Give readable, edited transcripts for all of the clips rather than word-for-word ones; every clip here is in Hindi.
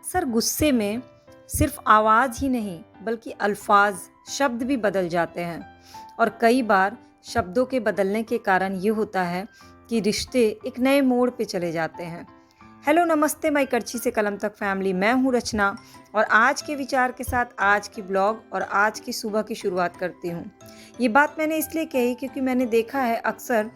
अक्सर गुस्से में सिर्फ आवाज़ ही नहीं बल्कि अल्फाज, शब्द भी बदल जाते हैं और कई बार शब्दों के बदलने के कारण ये होता है कि रिश्ते एक नए मोड़ पे चले जाते हैं। हेलो नमस्ते माई करछी से कलम तक फैमिली, मैं हूँ रचना और आज के विचार के साथ आज की ब्लॉग और आज की सुबह की शुरुआत करती हूँ। ये बात मैंने इसलिए कही क्योंकि मैंने देखा है अक्सर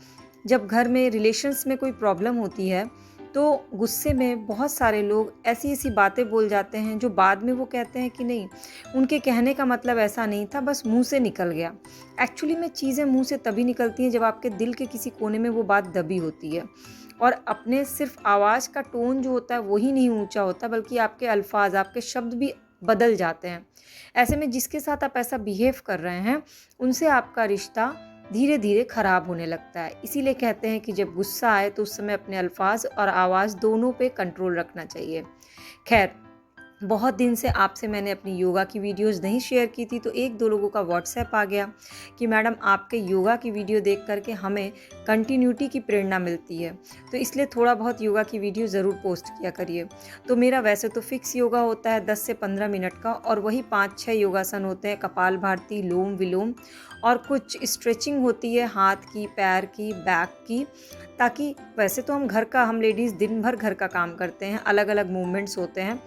जब घर में रिलेशंस में कोई प्रॉब्लम होती है तो गुस्से में बहुत सारे लोग ऐसी ऐसी बातें बोल जाते हैं जो बाद में वो कहते हैं कि नहीं, उनके कहने का मतलब ऐसा नहीं था, बस मुंह से निकल गया। एक्चुअली में चीज़ें मुंह से तभी निकलती हैं जब आपके दिल के किसी कोने में वो बात दबी होती है और अपने सिर्फ आवाज़ का टोन जो होता है वही नहीं ऊंचा होता बल्कि आपके अल्फाज, आपके शब्द भी बदल जाते हैं। ऐसे में जिसके साथ आप ऐसा बिहेव कर रहे हैं उनसे आपका रिश्ता धीरे धीरे खराब होने लगता है। इसीलिए कहते हैं कि जब गुस्सा आए तो उस समय अपने अल्फाज और आवाज़ दोनों पे कंट्रोल रखना चाहिए। खैर, बहुत दिन से आपसे मैंने अपनी योगा की वीडियोस नहीं शेयर की थी तो एक दो लोगों का व्हाट्सएप आ गया कि मैडम आपके योगा की वीडियो देख करके हमें कंटिन्यूटी की प्रेरणा मिलती है, तो इसलिए थोड़ा बहुत योगा की वीडियो ज़रूर पोस्ट किया करिए। तो मेरा वैसे तो फिक्स योगा होता है 10 से 15 मिनट का और वही 5-6 योगासन होते हैं, कपाल भारती, लोम विलोम और कुछ स्ट्रेचिंग होती है हाथ की, पैर की, बैक की, ताकि वैसे तो हम लेडीज़ दिन भर घर का काम करते हैं, अलग अलग मूवमेंट्स होते हैं,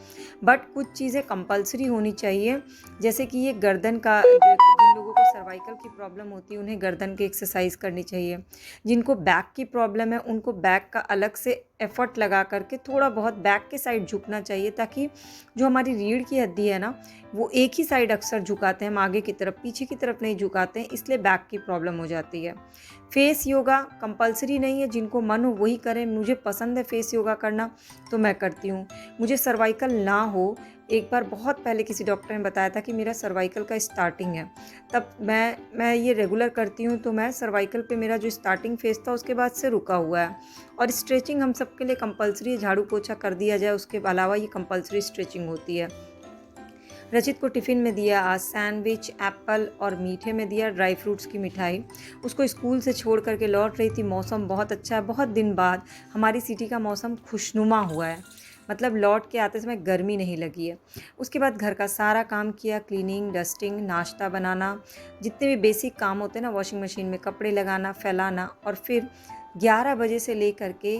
बट कुछ चीज़ें कंपलसरी होनी चाहिए। जैसे कि ये गर्दन का जिन लोगों को सर्वाइकल की प्रॉब्लम होती है उन्हें गर्दन की एक्सरसाइज करनी चाहिए। जिनको बैक की प्रॉब्लम है उनको बैक का अलग से एफर्ट लगा करके थोड़ा बहुत बैक के साइड झुकना चाहिए, ताकि जो हमारी रीढ़ की हड्डी है ना वो एक ही साइड अक्सर झुकाते हैं, हम आगे की तरफ पीछे की तरफ नहीं झुकाते हैं, इसलिए बैक की प्रॉब्लम हो जाती है। फेस योगा कंपलसरी नहीं है, जिनको मन हो वही करें। मुझे पसंद है फेस योगा करना तो मैं करती हूँ। मुझे सर्वाइकल ना हो, एक बार बहुत पहले किसी डॉक्टर ने बताया था कि मेरा सर्वाइकल का स्टार्टिंग है, तब मैं ये रेगुलर करती हूँ, तो मैं सर्वाइकल पे मेरा जो स्टार्टिंग फेस था उसके बाद से रुका हुआ है। और स्ट्रेचिंग हम सबके लिए कंपलसरी है, झाड़ू पोछा कर दिया जाए उसके अलावा ये कंपलसरी स्ट्रेचिंग होती है। रचित को टिफ़िन में दिया आज सैंडविच, एप्पल और मीठे में दिया ड्राई फ्रूट्स की मिठाई। उसको स्कूल से छोड़ करके लौट रही थी। मौसम बहुत अच्छा है, बहुत दिन बाद हमारी सिटी का मौसम खुशनुमा हुआ है, मतलब लौट के आते समय गर्मी नहीं लगी है। उसके बाद घर का सारा काम किया, क्लीनिंग, डस्टिंग, नाश्ता बनाना, जितने भी बेसिक काम होते हैं ना, वॉशिंग मशीन में कपड़े लगाना, फैलाना, और फिर 11 बजे से ले करके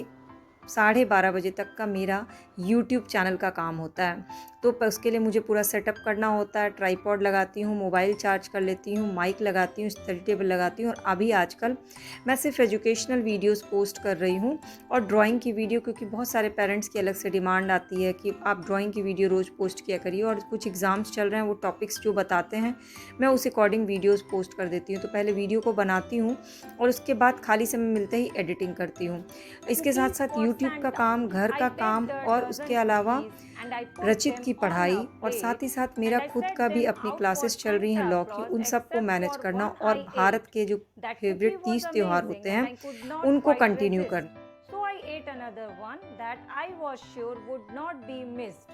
12:30 बजे तक का मेरा यूट्यूब चैनल का काम होता है। तो उसके लिए मुझे पूरा सेटअप करना होता है। ट्राइपॉड लगाती हूँ, मोबाइल चार्ज कर लेती हूँ, माइक लगाती हूँ, स्टडी टेबल लगाती हूँ, और अभी आजकल मैं सिर्फ एजुकेशनल वीडियोस पोस्ट कर रही हूँ और ड्राइंग की वीडियो, क्योंकि बहुत सारे पेरेंट्स की अलग से डिमांड आती है कि आप ड्राइंग की वीडियो रोज़ पोस्ट किया करिए, और कुछ एग्ज़ाम्स चल रहे हैं, वो टॉपिक्स जो बताते हैं मैं उस अकॉर्डिंग वीडियोज़ पोस्ट कर देती हूँ। तो पहले वीडियो को बनाती हूँ और उसके बाद खाली समय मिलते ही एडिटिंग करती हूँ। इसके साथ साथ यूट्यूब का काम, घर का काम और उसके अलावा रचित की पढ़ाई, और साथ ही साथ मेरा खुद का भी अपनी क्लासेस चल रही हैं लॉ की, उन सबको मैनेज करना और भारत के जो फेवरेट 30 त्योहार होते हैं उनको कंटिन्यू करना। So I ate another one that I was sure would not be missed.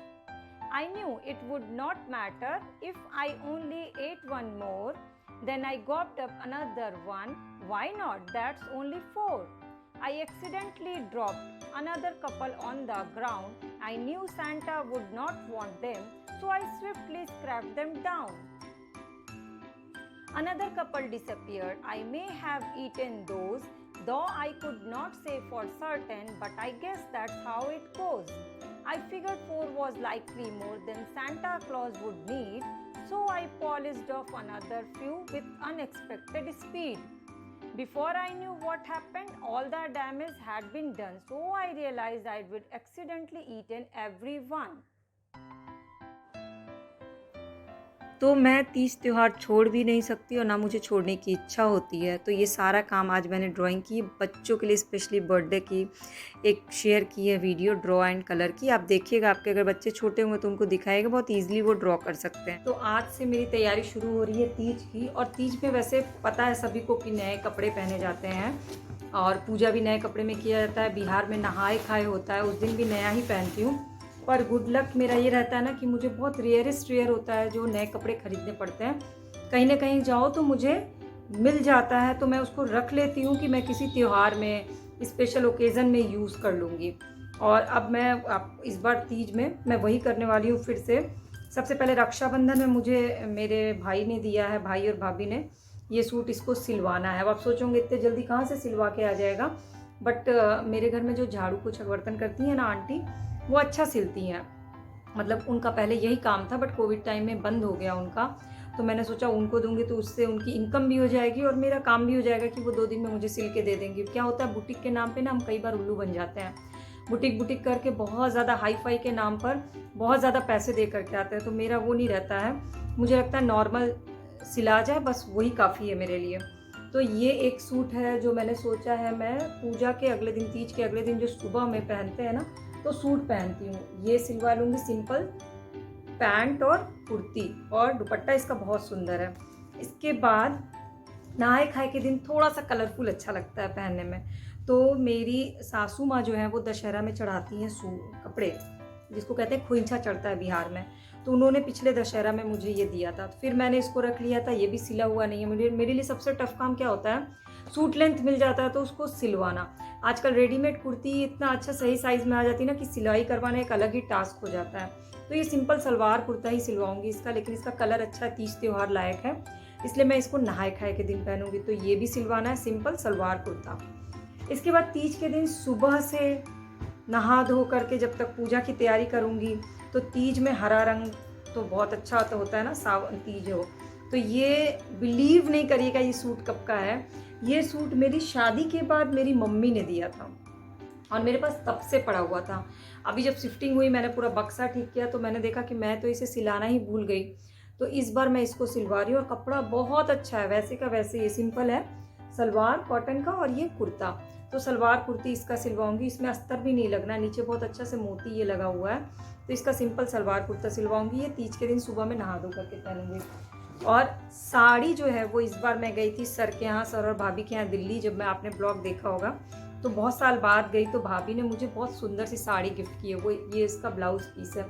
I knew it would not matter if I only ate one more. Then I gobbled up another one. Why not? That's only 4. I accidentally dropped another couple on the ground. I knew Santa would not want them, so I swiftly scrapped them down. Another couple disappeared. I may have eaten those, though I could not say for certain, but I guess that's how it goes. I figured 4 was likely more than Santa Claus would need, so I polished off another few with unexpected speed. Before I knew what happened, all the damage had been done, so I realized I would accidentally eaten every one. तो मैं 30 त्योहार छोड़ भी नहीं सकती और ना मुझे छोड़ने की इच्छा होती है। तो ये सारा काम आज मैंने ड्राइंग की, बच्चों के लिए स्पेशली बर्थडे की एक शेयर की है वीडियो, ड्रॉ एंड कलर की। आप देखिएगा, आपके अगर बच्चे छोटे होंगे तो उनको दिखाएगा, बहुत ईजिली वो ड्रॉ कर सकते हैं। तो आज से मेरी तैयारी शुरू हो रही है तीज की, और तीज में वैसे पता है सभी को कि नए कपड़े पहने जाते हैं और पूजा भी नए कपड़े में किया जाता है। बिहार में नहाए खाए होता है, उस दिन भी नया ही पहनती हूँ। पर गुड लक मेरा ये रहता है ना कि मुझे बहुत रेयरेस्ट रेयर होता है जो नए कपड़े खरीदने पड़ते हैं। कहीं ना कहीं जाओ तो मुझे मिल जाता है, तो मैं उसको रख लेती हूँ कि मैं किसी त्यौहार में, स्पेशल ओकेज़न में यूज़ कर लूँगी। और अब मैं इस बार तीज में मैं वही करने वाली हूँ फिर से। सबसे पहले रक्षाबंधन में मुझे मेरे भाई ने दिया है, भाई और भाभी ने ये सूट, इसको सिलवाना है। अब आप सोचोगे इतने जल्दी कहाँ से सिलवा के आ जाएगा, बट मेरे घर में जो झाड़ू पोछा बर्तन करती हैं ना आंटी, वो अच्छा सिलती हैं। मतलब उनका पहले यही काम था, बट कोविड टाइम में बंद हो गया उनका, तो मैंने सोचा उनको दूंगी तो उससे उनकी इनकम भी हो जाएगी और मेरा काम भी हो जाएगा कि वो 2 दिन में मुझे सिल के दे देंगी। क्या होता है बुटीक के नाम पे ना हम कई बार उल्लू बन जाते हैं, बुटीक करके बहुत ज़्यादा हाई फाई के नाम पर बहुत ज़्यादा पैसे दे करके आते हैं, तो मेरा वो नहीं रहता है। मुझे लगता है नॉर्मल सिला जाए बस वही काफ़ी है मेरे लिए। तो ये एक सूट है जो मैंने सोचा है मैं पूजा के अगले दिन, तीज के अगले दिन जो सुबह में पहनते हैं ना, तो सूट पहनती हूँ, ये सिलवा लूँगी। सिंपल पैंट और कुर्ती, और दुपट्टा इसका बहुत सुंदर है। इसके बाद नहाए खाए के दिन थोड़ा सा कलरफुल अच्छा लगता है पहनने में, तो मेरी सासू माँ जो है वो दशहरा में चढ़ाती हैं कपड़े, जिसको कहते हैं खोइंछा चढ़ता है बिहार में, तो उन्होंने पिछले दशहरा में मुझे ये दिया था, फिर मैंने इसको रख लिया था। ये भी सिला हुआ नहीं है। मेरे लिए सबसे टफ काम क्या होता है, सूट लेंथ मिल जाता है तो उसको सिलवाना। आजकल रेडीमेड कुर्ती इतना अच्छा सही साइज़ में आ जाती है ना कि सिलाई करवाना एक अलग ही टास्क हो जाता है। तो ये सिंपल सलवार कुर्ता ही सिलवाऊंगी इसका, लेकिन इसका कलर अच्छा है, तीज त्योहार लायक है, इसलिए मैं इसको नहाए खाए के दिन पहनूंगी। तो ये भी सिलवाना है, सिंपल सलवार कुर्ता। इसके बाद तीज के दिन सुबह से नहा धो करके जब तक पूजा की तैयारी करूंगी, तो तीज में हरा रंग तो बहुत अच्छा होता है ना, सावन तीज हो। तो ये बिलीव नहीं करिएगा ये सूट कब का है, ये सूट मेरी शादी के बाद मेरी मम्मी ने दिया था और मेरे पास तब से पड़ा हुआ था। अभी जब शिफ्टिंग हुई मैंने पूरा बक्सा ठीक किया तो मैंने देखा कि मैं तो इसे सिलाना ही भूल गई, तो इस बार मैं इसको सिलवा रही हूँ। और कपड़ा बहुत अच्छा है, वैसे का वैसे, ये सिंपल है, सलवार कॉटन का और ये कुर्ता। तो सलवार कुर्ती इसका सिलवाऊंगी, इसमें अस्तर भी नहीं लगना, नीचे बहुत अच्छा से मोती ये लगा हुआ है, तो इसका सिंपल सलवार कुर्ता सिलवाऊंगी। ये तीज के दिन सुबह में नहा धो करके पहनूंगी। और साड़ी जो है वो इस बार मैं गई थी सर के यहाँ, सर और भाभी के यहाँ दिल्ली, जब मैं आपने ब्लॉग देखा होगा तो बहुत साल बाद गई, तो भाभी ने मुझे बहुत सुंदर सी साड़ी गिफ्ट की है, वो ये इसका ब्लाउज पीस है।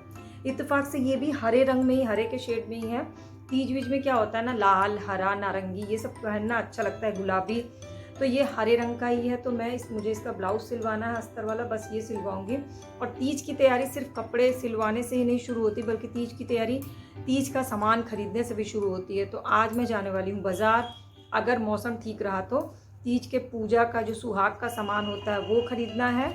इत्तेफाक से ये भी हरे रंग में ही, हरे के शेड में ही है। तीज बीज में क्या होता है ना, लाल हरा नारंगी ये सब पहनना अच्छा लगता है, गुलाबी, तो ये हरे रंग का ही है। तो मुझे इसका ब्लाउज सिलवाना है अस्तर वाला, बस ये सिलवाऊंगी। और तीज की तैयारी सिर्फ कपड़े सिलवाने से ही नहीं शुरू होती, बल्कि तीज की तैयारी तीज का सामान खरीदने से भी शुरू होती है। तो आज मैं जाने वाली हूँ बाज़ार, अगर मौसम ठीक रहा तो तीज के पूजा का जो सुहाग का सामान होता है वो खरीदना है,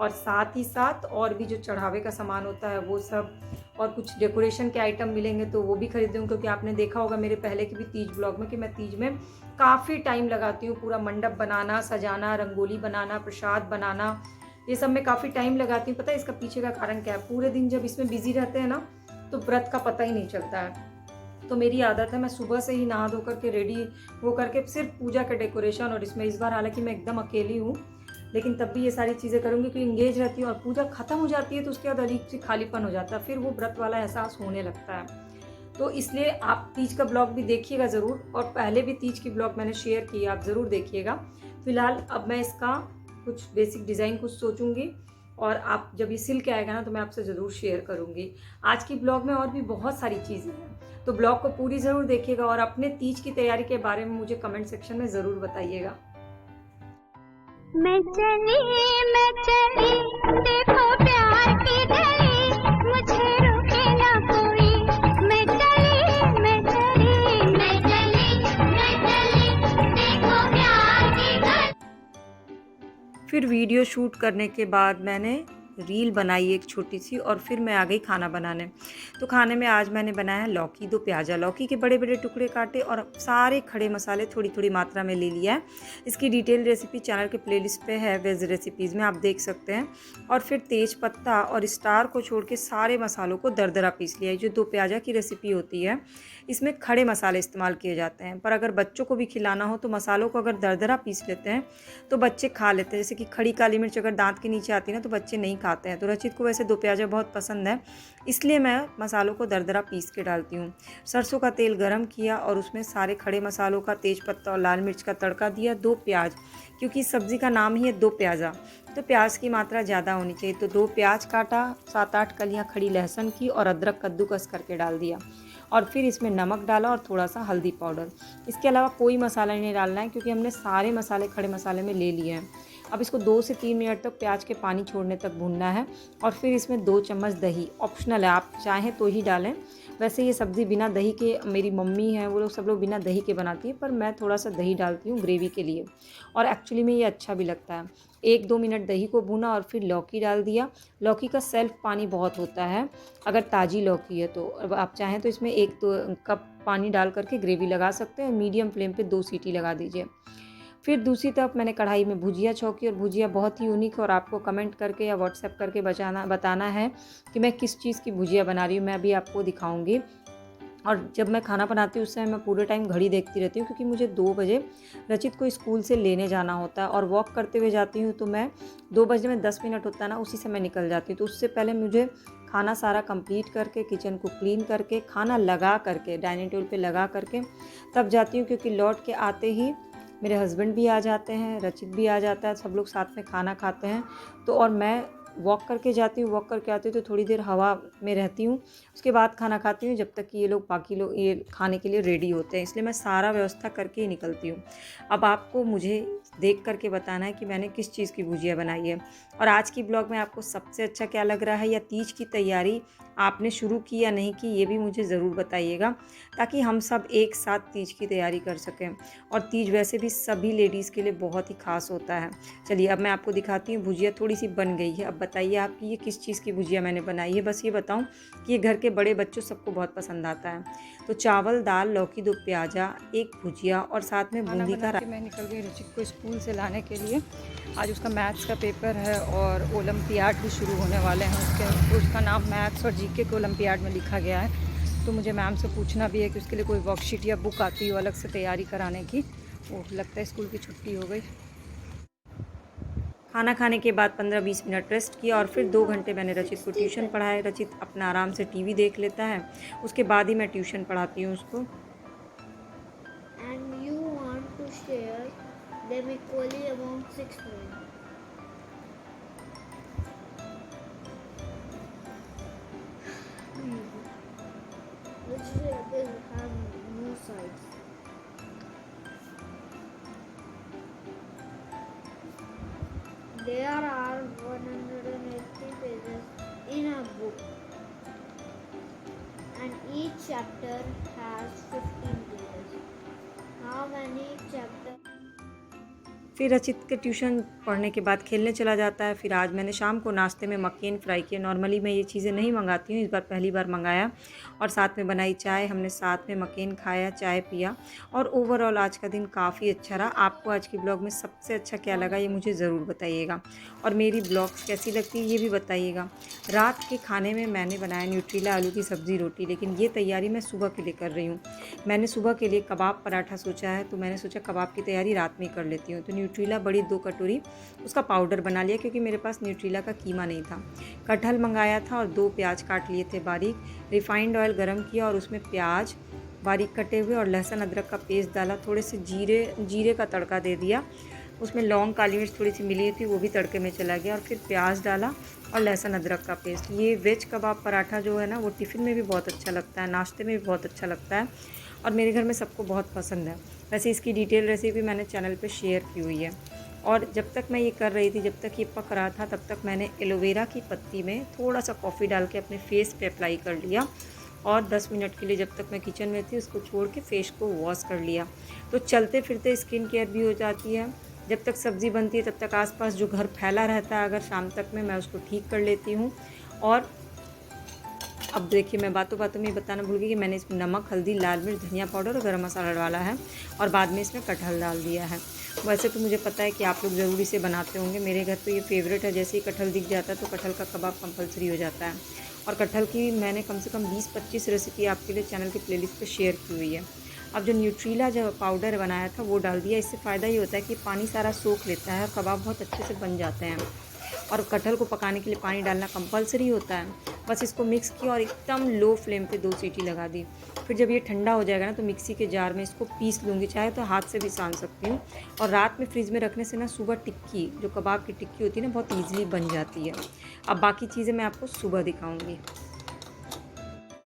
और साथ ही साथ और भी जो चढ़ावे का सामान होता है वो सब, और कुछ डेकोरेशन के आइटम मिलेंगे तो वो भी खरीदूँ, क्योंकि आपने देखा होगा मेरे पहले के भी तीज ब्लॉग में कि मैं तीज में काफ़ी टाइम लगाती हूँ, पूरा मंडप बनाना, सजाना, रंगोली बनाना, प्रसाद बनाना, ये सब में काफ़ी टाइम लगाती हूँ। पता है इसका पीछे का कारण क्या है, पूरे दिन जब इसमें बिजी रहते हैं ना तो व्रत का पता ही नहीं चलता है। तो मेरी आदत है मैं सुबह से ही नहा धो करके रेडी हो करके सिर्फ पूजा के डेकोरेशन, और इसमें इस बार हालांकि मैं एकदम अकेली हूँ, लेकिन तब भी ये सारी चीज़ें करूँगी क्योंकि इंगेज रहती हूँ। और पूजा ख़त्म हो जाती है तो उसके बाद अजीब सी खालीपन हो जाता है, फिर वो व्रत वाला एहसास होने लगता है। तो इसलिए आप तीज का ब्लॉग भी देखिएगा ज़रूर, और पहले भी तीज की ब्लॉग मैंने शेयर किया, आप ज़रूर देखिएगा। फिलहाल अब मैं इसका कुछ बेसिक डिज़ाइन कुछ सोचूंगी, और आप जब ये सिल के आएगा ना तो मैं आपसे ज़रूर शेयर करूँगी। आज की ब्लॉग में और भी बहुत सारी चीज़ें हैं, तो ब्लॉग को पूरी ज़रूर देखिएगा, और अपने तीज की तैयारी के बारे में मुझे कमेंट सेक्शन में ज़रूर बताइएगा। मैं चली देखो प्यार की धड़ी, मुझे रोके ना कोई। मैं चली देखो प्यार की धड़ी। फिर वीडियो शूट करने के बाद मैंने रील बनाई एक छोटी सी, और फिर मैं आ गई खाना बनाने। तो खाने में आज मैंने बनाया लौकी दो प्याजा, लौकी के बड़े बड़े टुकड़े काटे और सारे खड़े मसाले थोड़ी थोड़ी मात्रा में ले लिया है। इसकी डिटेल रेसिपी चैनल के प्लेलिस्ट पे है, वेज रेसिपीज़ में आप देख सकते हैं। और फिर तेज पत्ता और स्टार को छोड़ के सारे मसालों को दरदरा पीस लिया है। जो दो प्याजा की रेसिपी होती है इसमें खड़े मसाले इस्तेमाल किए जाते हैं, पर अगर बच्चों को भी खिलाना हो तो मसालों को अगर दरदरा पीस लेते हैं तो बच्चे खा लेते हैं। जैसे कि खड़ी काली मिर्च अगर दांत के नीचे आती है ना तो बच्चे नहीं खाते हैं। तो रचित को वैसे दो प्याजा बहुत पसंद है, इसलिए मैं मसालों को दरदरा पीस के डालती हूँ। सरसों का तेल गरम किया और उसमें सारे खड़े मसालों का, तेज पत्ता और लाल मिर्च का तड़का दिया। 2 प्याज, क्योंकि इस सब्ज़ी का नाम ही है दो प्याजा, तो प्याज की मात्रा ज़्यादा होनी चाहिए। तो 2 प्याज काटा, 7-8 कलियाँ खड़ी लहसुन की और अदरक कद्दूकस करके डाल दिया, और फिर इसमें नमक डाला और थोड़ा सा हल्दी पाउडर। इसके अलावा कोई मसाला नहीं डालना है क्योंकि हमने सारे मसाले खड़े मसाले में ले लिए हैं। अब इसको 2 से 3 मिनट तक प्याज के पानी छोड़ने तक भूनना है और फिर इसमें 2 चम्मच दही, ऑप्शनल है, आप चाहें तो ही डालें। वैसे ये सब्ज़ी बिना दही के, मेरी मम्मी हैं वो लोग सब लोग बिना दही के बनाती है, पर मैं थोड़ा सा दही डालती हूँ ग्रेवी के लिए और एक्चुअली में ये अच्छा भी लगता है। 1-2 मिनट दही को भूना और फिर लौकी डाल दिया। लौकी का सेल्फ पानी बहुत होता है अगर ताज़ी लौकी है तो। अब आप चाहें तो इसमें 1-2 कप पानी डाल करके ग्रेवी लगा सकते हैं। मीडियम फ्लेम पे 2 सीटी लगा दीजिए। फिर दूसरी तरफ मैंने कढ़ाई में भुजिया छौंकी और भुजिया बहुत ही यूनिक है और आपको कमेंट करके या व्हाट्सएप करके बताना है कि मैं किस चीज़ की भुजिया बना रही हूँ, मैं अभी आपको दिखाऊँगी। और जब मैं खाना बनाती हूँ उस समय मैं पूरे टाइम घड़ी देखती रहती हूँ क्योंकि मुझे 2 बजे रचित को स्कूल से लेने जाना होता है और वॉक करते हुए जाती हूँ तो मैं 2 बजे में 10 मिनट होता है ना, उसी समय निकल जाती हूँ। तो उससे पहले मुझे खाना सारा कंप्लीट करके, किचन को क्लीन करके, खाना लगा करके, डाइनिंग टेबल पे लगा करके तब जाती हूँ क्योंकि लौट के आते ही मेरे हस्बैंड भी आ जाते हैं, रचित भी आ जाता है, सब लोग साथ में खाना खाते हैं। तो और मैं वॉक करके जाती हूँ, वॉक करके आती हूँ तो थोड़ी देर हवा में रहती हूँ, उसके बाद खाना खाती हूँ जब तक कि ये लोग बाकी लोग ये खाने के लिए रेडी होते हैं। इसलिए मैं सारा व्यवस्था करके ही निकलती हूँ। अब आपको मुझे देख करके बताना है कि मैंने किस चीज़ की भुजिया बनाई है और आज की ब्लॉग में आपको सबसे अच्छा क्या लग रहा है, या तीज की तैयारी आपने शुरू की या नहीं की, ये भी मुझे ज़रूर बताइएगा ताकि हम सब एक साथ तीज की तैयारी कर सकें। और तीज वैसे भी सभी लेडीज़ के लिए बहुत ही ख़ास होता है। चलिए अब मैं आपको दिखाती हूँ। भुजिया थोड़ी सी बन गई है। अब बताइए आप कि ये किस चीज़ की भुजिया मैंने बनाई है। बस ये बताऊँ कि ये घर के बड़े बच्चों सबको बहुत पसंद आता है। तो चावल, दाल, लौकी, 2 प्याजा, 1 भुजिया और साथ में बूंदी का। मैं निकल गई रचित को स्कूल से लाने के लिए। आज उसका मैथ्स का पेपर है और ओलंपियाड भी शुरू होने वाले हैं। उसका नाम मैथ्स और जीके के ओलंपियाड में लिखा गया है। तो मुझे मैम से पूछना भी है कि उसके लिए कोई वर्कशीट या बुक आती हो अलग से तैयारी कराने की। वो लगता है स्कूल की छुट्टी हो गई। खाना खाने के बाद 15-20 मिनट रेस्ट किया और फिर 2 घंटे मैंने रचित को ट्यूशन पढ़ाया। रचित अपना आराम से टीवी देख लेता है, उसके बाद ही मैं ट्यूशन पढ़ाती हूँ उसको। And you want to share them equally among 6 men. Vegetables have no sides. There are 180 pages in a book, and each chapter has 15 pages. How many chapters? फिर रचित के ट्यूशन पढ़ने के बाद खेलने चला जाता है। फिर आज मैंने शाम को नाश्ते में मक्केन फ्राई किया। नॉर्मली मैं ये चीज़ें नहीं मंगाती हूँ, इस बार पहली बार मंगाया और साथ में बनाई चाय। हमने साथ में मक्केन खाया, चाय पिया और ओवरऑल आज का दिन काफ़ी अच्छा रहा। आपको आज की ब्लॉग में सबसे अच्छा क्या लगा ये मुझे ज़रूर बताइएगा और मेरी ब्लॉग्स कैसी लगती है ये भी बताइएगा। रात के खाने में मैंने बनाया न्यूट्रीला आलू की सब्ज़ी रोटी, लेकिन ये तैयारी मैं सुबह के लिए कर रही हूँ। मैंने सुबह के लिए कबाब पराठा सोचा है, तो मैंने सोचा कबाब की तैयारी रात में कर लेती हूँ। तो न्यूट्रीला बड़ी 2 कटोरी उसका पाउडर बना लिया क्योंकि मेरे पास न्यूट्रीला का कीमा नहीं था। कटहल मंगाया था और 2 प्याज काट लिए थे बारीक। रिफाइंड ऑयल गरम किया और उसमें प्याज बारीक कटे हुए और लहसुन अदरक का पेस्ट डाला। थोड़े से जीरे का तड़का दे दिया। उसमें लौंग, काली मिर्च थोड़ी सी मिली थी, वो भी तड़के में चला गया और फिर प्याज डाला और लहसुन अदरक का पेस्ट। ये वेज कबाब पराठा जो है ना, वो टिफ़िन में भी बहुत अच्छा लगता है, नाश्ते में भी बहुत अच्छा लगता है और मेरे घर में सबको बहुत पसंद है। वैसे इसकी डिटेल रेसिपी मैंने चैनल पे शेयर की हुई है। और जब तक मैं ये कर रही थी, जब तक ये पक रहा था, तब तक मैंने एलोवेरा की पत्ती में थोड़ा सा कॉफ़ी डाल के अपने फेस पे अप्लाई कर लिया और 10 मिनट के लिए जब तक मैं किचन में थी उसको छोड़ के फेस को वॉश कर लिया। तो चलते फिरते स्किन केयर भी हो जाती है। जब तक सब्ज़ी बनती है तब तक आसपास जो घर फैला रहता है, अगर शाम तक में मैं उसको ठीक कर लेती हूँ। और अब देखिए, मैं बातों बातों में बताना भूल गई कि मैंने इसमें नमक, हल्दी, लाल मिर्च, धनिया पाउडर और गरम मसाला डाला है और बाद में इसमें कटहल डाल दिया है। वैसे तो मुझे पता है कि आप लोग ज़रूर इसे बनाते होंगे, मेरे घर तो ये फेवरेट है। जैसे ही कटहल दिख जाता है तो कटहल का कबाब कंपलसरी हो जाता है। और कटहल की मैंने कम से कम 20-25 रेसिपी आपके लिए चैनल की प्लेलिस्ट पे शेयर की हुई है। अब जो न्यूट्रीला जो पाउडर बनाया था वो डाल दिया। इससे फ़ायदा ये होता है कि पानी सारा सोख लेता है और कबाब बहुत अच्छे से बन जाते हैं। और कटहल को पकाने के लिए पानी डालना कंपलसरी होता है। बस इसको मिक्स किया और एकदम लो फ्लेम पे 2 सीटी लगा दी। फिर जब ये ठंडा हो जाएगा ना तो मिक्सी के जार में इसको पीस लूँगी, चाहे तो हाथ से भी सान सकती हूँ। और रात में फ्रिज में रखने से ना सुबह टिक्की, जो कबाब की टिक्की होती है ना, बहुत ईजिली बन जाती है। अब बाकी चीज़ें मैं आपको सुबह दिखाऊँगी।